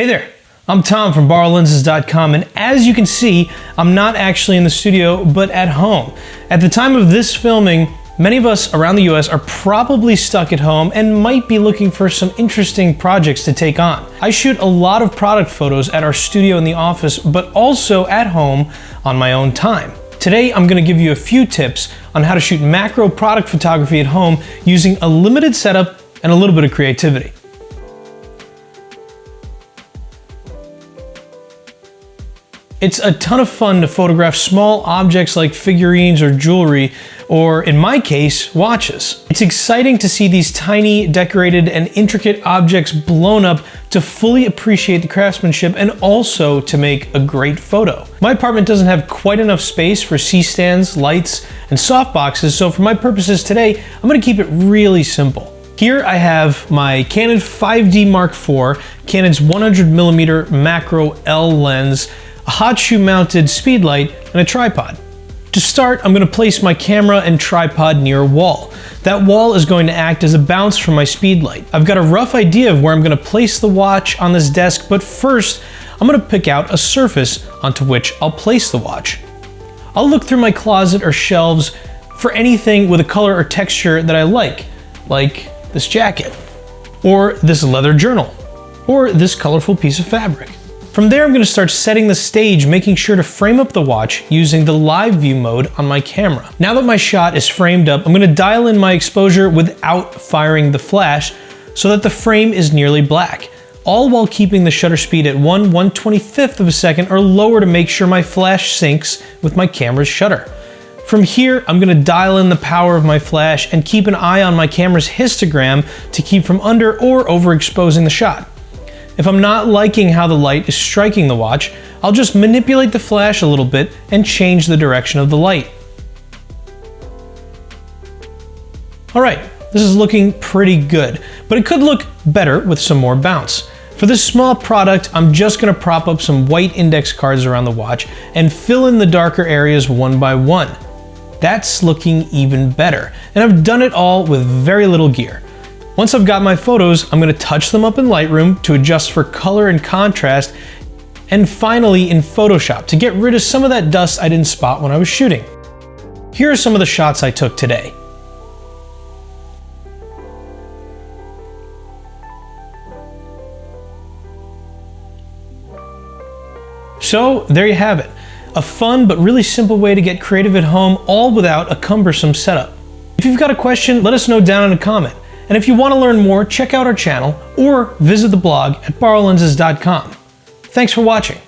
Hey there, I'm Tom from BorrowLenses.com, and as you can see, I'm not actually in the studio, but at home. At the time of this filming, many of us around the US are probably stuck at home and might be looking for some interesting projects to take on. I shoot a lot of product photos at our studio in the office, but also at home on my own time. Today, I'm going to give you a few tips on how to shoot macro product photography at home using a limited setup and a little bit of creativity. It's a ton of fun to photograph small objects like figurines or jewelry, or in my case, watches. It's exciting to see these tiny, decorated, and intricate objects blown up to fully appreciate the craftsmanship and also to make a great photo. My apartment doesn't have quite enough space for C-stands, lights, and softboxes, so for my purposes today, I'm gonna keep it really simple. Here I have my Canon 5D Mark IV, Canon's 100mm macro L lens, a hot shoe mounted speed light, and a tripod. To start, I'm going to place my camera and tripod near a wall. That wall is going to act as a bounce for my speed light. I've got a rough idea of where I'm going to place the watch on this desk, but first, I'm going to pick out a surface onto which I'll place the watch. I'll look through my closet or shelves for anything with a color or texture that I like this jacket, or this leather journal, or this colorful piece of fabric. From there, I'm going to start setting the stage, making sure to frame up the watch using the live view mode on my camera. Now that my shot is framed up, I'm going to dial in my exposure without firing the flash so that the frame is nearly black, all while keeping the shutter speed at 1/125th of a second or lower to make sure my flash syncs with my camera's shutter. From here, I'm going to dial in the power of my flash and keep an eye on my camera's histogram to keep from under or overexposing the shot. If I'm not liking how the light is striking the watch, I'll just manipulate the flash a little bit and change the direction of the light. Alright, this is looking pretty good, but it could look better with some more bounce. For this small product, I'm just going to prop up some white index cards around the watch and fill in the darker areas one by one. That's looking even better, and I've done it all with very little gear. Once I've got my photos, I'm going to touch them up in Lightroom to adjust for color and contrast, and finally in Photoshop to get rid of some of that dust I didn't spot when I was shooting. Here are some of the shots I took today. So there you have it. A fun but really simple way to get creative at home, all without a cumbersome setup. If you've got a question, let us know down in a comment. And if you want to learn more, check out our channel or visit the blog at BorrowLenses.com. Thanks for watching.